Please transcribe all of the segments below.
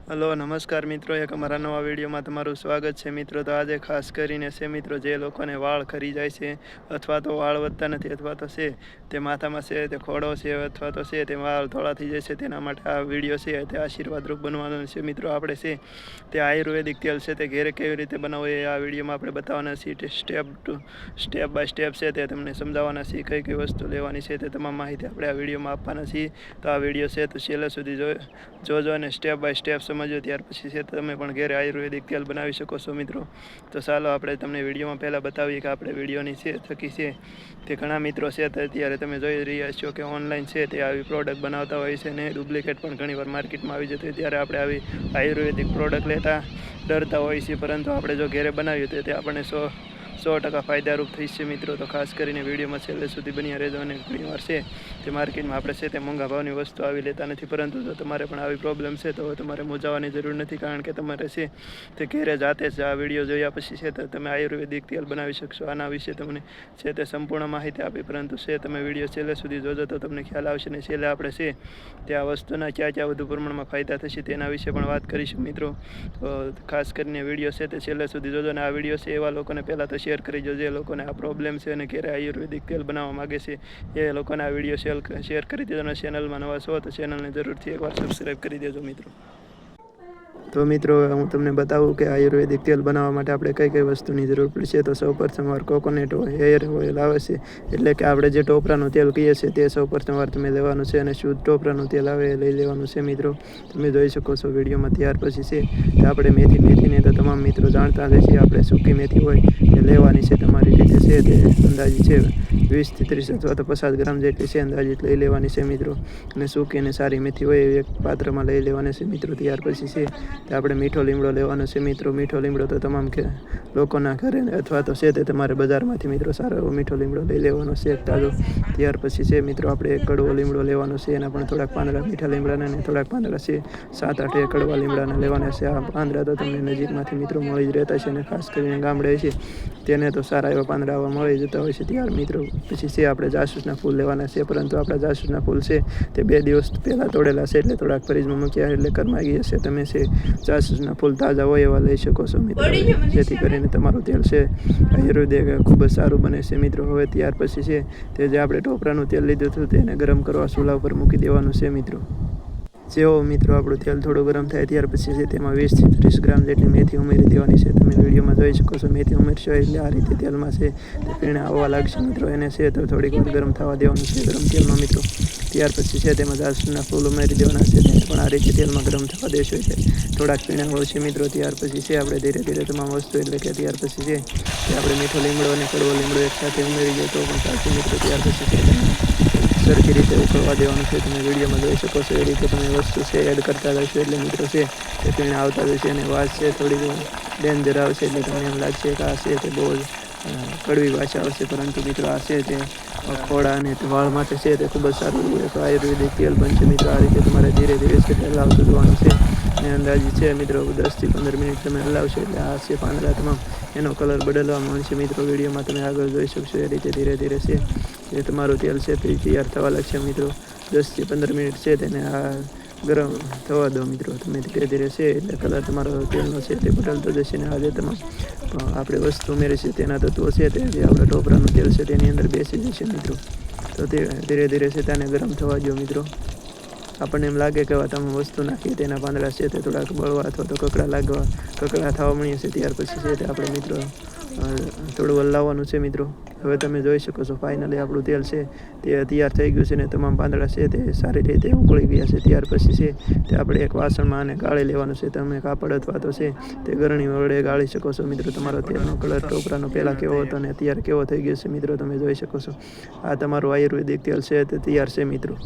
Hello નમસ્કાર મિત્રો, એક અમારા નવા વિડીયોમાં તમારું સ્વાગત છે મિત્રો. તો આજે ખાસ કરીને છે મિત્રો, જે લોકોને વાળ ખરી જાય છે અથવા તો વાળ વધતા નથી અથવા તો છે તે માથામાં છે તે ખોડો છે અથવા તો છે તે વાળ ધોળા થઈ જાય છે, તેના માટે આ વિડીયો છે તે આશીર્વાદરૂપ બનવાનો છે મિત્રો. આપણે છે તે આયુર્વેદિક તેલ છે તે ઘેરે કેવી રીતે બનાવવું એ આ વિડીયોમાં આપણે બતાવવાના છીએ. તે સ્ટેપ બાય સ્ટેપ છે તે તમને સમજાવવાના છીએ. કઈ કઈ વસ્તુ લેવાની છે તે તમામ માહિતી આપણે આ વિડીયોમાં આપવાના છીએ. તો આ વિડીયો છે તો છેલ્લે સુધી જોજો અને સ્ટેપ બાય સ્ટેપ સમજો, ત્યાર પછી છે તમે પણ ઘરે આયુર્વેદિક તેલ બનાવી શકો છો મિત્રો. તો ચાલો આપણે તમને વિડીયોમાં પહેલાં બતાવીએ કે આપણે વિડીયોની છે થકી છે તે ઘણા મિત્રો છે તે અત્યારે તમે જોઈ રહ્યા છો કે ઓનલાઈન છે તે આવી પ્રોડક્ટ બનાવતા હોય છે ને ડુપ્લિકેટ પણ ઘણીવાર માર્કેટમાં આવી જતી હોય, ત્યારે આપણે આવી આયુર્વેદિક પ્રોડક્ટ લેતા ડરતા હોય છે, પરંતુ આપણે જો ઘરે બનાવ્યું તો તે આપણને 100% ફાયદારૂપ થઈ છે મિત્રો. તો ખાસ કરીને વિડીયોમાં છેલ્લે સુધી બન્યા રહેજો. અને ઘણીવાર છે તે માર્કેટમાં આપણે છે તે મોંઘા ભાવની વસ્તુ આવી લેતા નથી, પરંતુ જો તમારે પણ આવી પ્રોબ્લેમ છે તો તમારે મૂંઝાવાની જરૂર નથી, કારણ કે તમારે છે તે ઘેરે જાતે જ આ વિડીયો જોયા પછી છે તો તમે આયુર્વેદિક તેલ બનાવી શકશો. આના વિશે તમને છે તે સંપૂર્ણ માહિતી આપી, પરંતુ છે તમે વિડીયો છેલ્લે સુધી જોજો તો તમને ખ્યાલ આવશે. ને છેલ્લે આપણે છે તે આ વસ્તુના ક્યાં વધુ પ્રમાણમાં ફાયદા થશે તેના વિશે પણ વાત કરીશું મિત્રો. તો ખાસ કરીને વિડીયો છે તે છેલ્લે સુધી જોજો. અને આ વિડીયો છે એવા લોકોને પહેલાં તો શેર કરી જો જે લોકોને આ પ્રોબ્લેમ છે અને ઘેરે આયુર્વેદિક તેલ બનાવવા માગે છે, એ લોકોને આ વિડીયો શેર કરી દેજો. અને ચેનલમાં નવા છો તો ચેનલને જરૂરથી એકવાર સબસ્ક્રાઈબ કરી દેજો મિત્રો. તો મિત્રો હું તમને બતાવું કે આયુર્વેદિક તેલ બનાવવા માટે આપણે કઈ કઈ વસ્તુની જરૂર પડશે. તો સૌપ્રથમ વાર કોકોનટ હેર ઓઇલ આવે છે, એટલે કે આપણે જે ટોપરાનું તેલ કહીએ છીએ તે સૌપ્રથમ વાર તમે લેવાનું છે, અને શુદ્ધ ટોપરાનું તેલ આવે એ લઈ લેવાનું છે મિત્રો. તમે જોઈ શકો છો વિડીયોમાં. ત્યાર પછી છે તે આપણે મેથીને તો તમામ મિત્રો જાણતા જ છીએ, આપણે સૂકી મેથી હોય એ લેવાની છે. તમારી રીતે છે તે અંદાજિત છે 20 થી 30 અથવા તો 50 ગ્રામ જેટલી છે અંદાજિત લઈ લેવાની છે મિત્રો. અને સૂકી અને સારી મેથી હોય એવી એક પાત્રમાં લઈ લેવાની છે મિત્રો. ત્યાર પછી છે તે આપણે મીઠો લીમડો લેવાનો છે મિત્રો. મીઠો લીમડો તો તમામ લોકોના ઘરે અથવા તો છે તે તમારે બજારમાંથી મિત્રો સારો એવો મીઠો લીમડો લઈ લેવાનો છે તાજો. ત્યાર પછી છે મિત્રો આપણે એક કડવો લીમડો લેવાનો છે, એના પણ થોડાક પાંદડા મીઠા લીમડાના અને થોડાક પાંદડા છે 7-8 કડવા લીમડાના લેવાના છે. આ પાંદડા તો તમને નજીકમાંથી મિત્રો મળી જ રહેતા છે, અને ખાસ કરીને ગામડે છે તેને તો સારા એવા પાંદડા મળી જતા હોય છે. ત્યાર મિત્રો પછી છે આપણે જાસૂસના ફૂલ લેવાના છે, પરંતુ આપણા જાસૂસના ફૂલ છે તે 2 દિવસ પહેલાં તોડેલા છે, એટલે થોડાક ફ્રીજમાં મૂક્યા એટલે કરમાઈ ગયા છે. તમે છે જાસૂસના ફૂલ તાજા હોય એવા લઈ શકો છો મિત્રો, જેથી કરીને તમારું તેલ છે આયુર્વેદિક ખૂબ જ સારું બને છે મિત્રો. હવે ત્યાર પછી છે તે જે આપણે ટોપરાનું તેલ લીધું હતું તેને ગરમ કરવા ચૂલા ઉપર મૂકી દેવાનું છે મિત્રો. જેવો મિત્રો આપણું તેલ થોડું ગરમ થાય ત્યાર પછી છે તેમાં 20 થી 30 ગ્રામ જેટલી મેથી ઉમેરી દેવાની છે. તમે વિડીયોમાં જોઈ શકો છો મેથી ઉમેરશો એટલે આ રીતે તેલમાં છે તે પીણા આવવા લાગશે મિત્રો. એને છે તો થોડીક વાર ગરમ થવા દેવાનું છે ગરમ તેલમાં મિત્રો. ત્યાર પછી છે તેમાં જાસૂસના ફૂલ ઉમેરી દેવાના છે, તેને પણ આ રીતે તેલમાં ગરમ થવા દેશો એટલે થોડાક પીણા આવશે મિત્રો. ત્યાર પછી છે આપણે ધીરે ધીરે તમામ વસ્તુ, એટલે કે ત્યાર પછી છે તે આપણે મીઠો લીમડો અને કડવો લીમડો એકસાથે ઉમેરી દઈએ તો પણ ચાલશે મિત્રો. ત્યાર પછી છે સરખી રીતે ઉકળવા દેવાનું છે. તમે વિડીયોમાં જોઈ શકો છો એ રીતે તમે વસ્તુ છે એડ કરતા રહેશો એટલે મિત્રો છે તે પીણા આવતા જશે, અને વાસ છે થોડીક ડેન્જર આવશે એટલે તમને એમ લાગશે કે આ છે તે બહુ જ કડવી ભાષા આવશે, પરંતુ મિત્રો આ છે તે ખોડા અને વાળ માટે છે તે ખૂબ જ સારું એક આયુર્વેદિક તેલ બનશે મિત્રો. આ રીતે તમારે ધીરે ધીરે છે તે હલાવતું જોવાનું છે, અને અંદાજિત છે મિત્રો 10 થી 15 મિનિટ તમે હલાવશો એટલે આ છે પાંદડા તમામ એનો કલર બદલવા મળશે મિત્રો. વિડીયોમાં તમે આગળ જોઈ શકશો એ રીતે ધીરે ધીરે છે એ તમારું તેલ છે તે તૈયાર થવા લાગશે મિત્રો. 10 થી 15 મિનિટ છે તેને આ ગરમ થવા દો મિત્રો. તમે ધીરે ધીરે છે એટલે કલર તમારો તેલનો છે તે બદલતો જશે, ને આજે તમામ આપણે વસ્તુ ઉમેરી છે તેના તત્વો છે તે જે આપણે ટોપરાનું તેલ છે તેની અંદર બેસી જશે મિત્રો. તો તે ધીરે ધીરે છે તેને ગરમ થવા દો મિત્રો. આપણને એમ લાગે કે તમે વસ્તુ નાખીએ તેના પાંદડા છે તે થોડાક બળવા અથવા તો કકડા થવા મળીએ છે, ત્યાર પછી છે તે આપણે મિત્રો થોડું હલાવવાનું છે મિત્રો. હવે તમે જોઈ શકો છો ફાઇનલી આપણું તેલ છે તે તૈયાર થઈ ગયું છે, ને તમામ પાંદડા છે તે સારી રીતે ઉકળી ગયા છે. ત્યાર પછી છે તે આપણે એક વાસણમાં આને ગાળી લેવાનું છે. તમે કાપડ અથવા તો છે તે ગરણી વડે ગાળી શકો છો મિત્રો. તમારો તેલનો કલર ટોપરાનો પહેલાં કેવો હતો અને અત્યારે કેવો થઈ ગયો છે મિત્રો તમે જોઈ શકો છો. આ તમારું આયુર્વેદિક તેલ છે તે તૈયાર છે મિત્રો.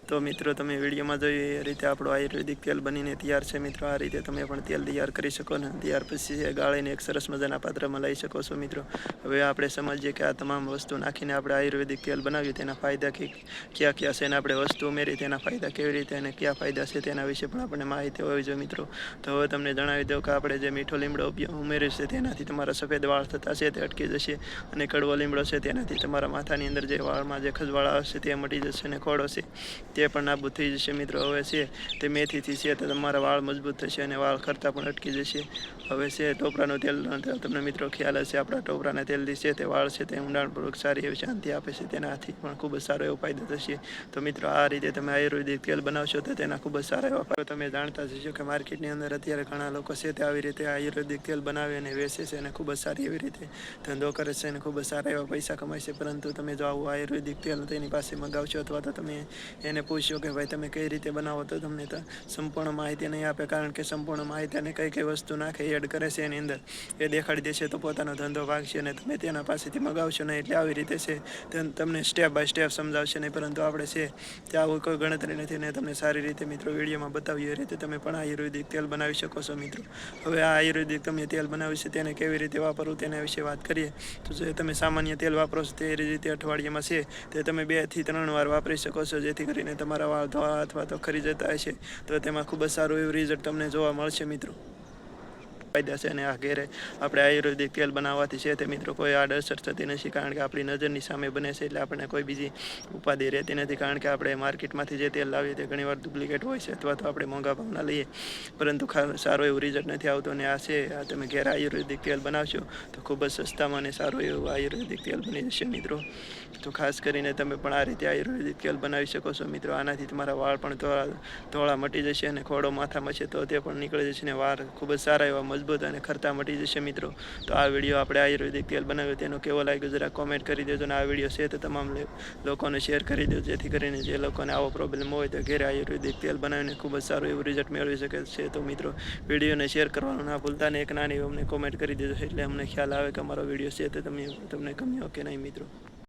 તો મિત્રો તમે વિડીયોમાં જોઈ એ રીતે આપણું આયુર્વેદિક તેલ બનીને તૈયાર છે મિત્રો. આ રીતે તમે પણ તેલ તૈયાર કરી શકો ને ત્યાર પછી ગાળીને એક સરસ મજાના પાત્રમાં લઈ શકો છો મિત્રો. હવે આપણે સમજીએ કે આ તમામ વસ્તુ નાખીને આપણે આયુર્વેદિક તેલ બનાવ્યું તેના ફાયદા ક્યાં ક્યાં છે, અને આપણે વસ્તુ ઉમેરી તેના ફાયદા કેવી રીતે અને કયા ફાયદા છે તેના વિશે પણ આપણને માહિતી હોવી જોઈએ મિત્રો. તો હવે તમને જણાવી દઉં કે આપણે જે મીઠો લીમડો ઉમેર્યો છે તેનાથી તમારા સફેદ વાળ થતા છે તે અટકી જશે, અને કડવો લીમડો છે તેનાથી તમારા માથાની અંદર જે વાળમાં જે ખજવાળ આવશે તે મટી જશે, અને ખોડો છે તે પણ નાબૂદ થઈ જશે મિત્રો. હવે છે તે મેથીથી છે તો તમારા વાળ મજબૂત થશે અને વાળ ખરતા પણ અટકી જશે. હવે છે ટોપરાનું તેલ તમને મિત્રો ખ્યાલ હશે, આપણા ટોપરાના તેલથી છે તે વાળ છે તે ઊંડાણપૂર્વક સારી એવી શાંતિ આપે છે. તેનાથી પણ ખૂબ જ સારો એવો ફાયદો થશે. તો મિત્રો આ રીતે તમે આયુર્વેદિક તેલ બનાવશો તો તેના ખૂબ જ સારા એવા ફાયદો. તમે જાણતા જ હશો કે માર્કેટની અંદર અત્યારે ઘણા લોકો છે તે આવી રીતે આયુર્વેદિક તેલ બનાવે અને વેચે છે અને ખૂબ જ સારી એવી રીતે ધંધો કરે છે અને ખૂબ જ સારા એવા પૈસા કમાય છે. પરંતુ તમે જો આવું આયુર્વેદિક તેલ તેની પાસે મગાવશો અથવા તો તમે એને પૂછશો કે ભાઈ તમે કઈ રીતે બનાવો, તો તમને તો સંપૂર્ણ માહિતી નહીં આપે. કારણ કે સંપૂર્ણ માહિતી અને કઈ કઈ વસ્તુ નાખે એડ કરે છે એની અંદર એ દેખાડી દેશે તો પોતાનો ધંધો ભાગશે અને તમે તેના પાસેથી મગાવશો નહીં. એટલે આવી રીતે છે તમને સ્ટેપ બાય સ્ટેપ સમજાવશે નહીં. પરંતુ આપણે છે તે આવું કોઈ ગણતરી નથી ને તમને સારી રીતે મિત્રો વિડીયોમાં બતાવીએ એ રીતે તમે પણ આયુર્વેદિક તેલ બનાવી શકો છો મિત્રો. હવે આ આયુર્વેદિક તમે તેલ બનાવ્યું છે તેને કેવી રીતે વાપરવું તેના વિશે વાત કરીએ તો જે તમે સામાન્ય તેલ વાપરો છો તે રીતે અઠવાડિયામાં છે તે તમે 2 થી 3 વાર વાપરી શકો છો, જેથી કરીને તમારા વાળ ધોળા અથવા તો ખરી જતા હશે તો તેમાં ખૂબ જ સારું એવું રિઝલ્ટ તમને જોવા મળશે મિત્રો. ફાયદા છે અને આ ઘેરે આપણે આયુર્વેદિક તેલ બનાવવાથી છે તે મિત્રો કોઈ આડઅસર થતી નથી. કારણ કે આપણી નજરની સામે બને છે એટલે આપણને કોઈ બીજી ઉપાધિ રહેતી નથી. કારણ કે આપણે માર્કેટમાંથી જે તેલ લાવીએ તે ઘણીવાર ડુપ્લિકેટ હોય છે અથવા તો આપણે મોંઘા ભાવના લઈએ પરંતુ સારું એવું રિઝલ્ટ નથી આવતું. અને આ છે આ તમે ઘેર આયુર્વેદિક તેલ બનાવશો તો ખૂબ જ સસ્તામાં અને સારું એવું આયુર્વેદિક તેલ બની જશે મિત્રો. તો ખાસ કરીને તમે પણ આ રીતે આયુર્વેદિક તેલ બનાવી શકો છો મિત્રો. આનાથી તમારા વાળ પણ ધોળા મટી જશે અને ખોડો માથામાં છે તો તે પણ નીકળી જશે અને વાળ ખૂબ જ સારા એવા મજબૂત અને ખરતા મટી જશે મિત્રો. તો આ વિડીયો આપણે આયુર્વેદિક તેલ બનાવ્યો તેનો કેવો લાગ્યો જરા કોમેન્ટ કરી દેજો અને આ વિડીયો છે તો તમામ લોકોને શેર કરી દેજો, જેથી કરીને જે લોકોને આવો પ્રોબ્લેમ હોય તો ઘેરે આયુર્વેદિક તેલ બનાવીને ખૂબ જ સારું એવું રિઝલ્ટ મેળવી શકે છે. તો મિત્રો વિડીયોને શેર કરવાનું ના ભૂલતા ને એક નાની અમને કોમેન્ટ કરી દેજો એટલે અમને ખ્યાલ આવે કે અમારો વિડીયો છે તો તમને ગમ્યો કે નહીં મિત્રો.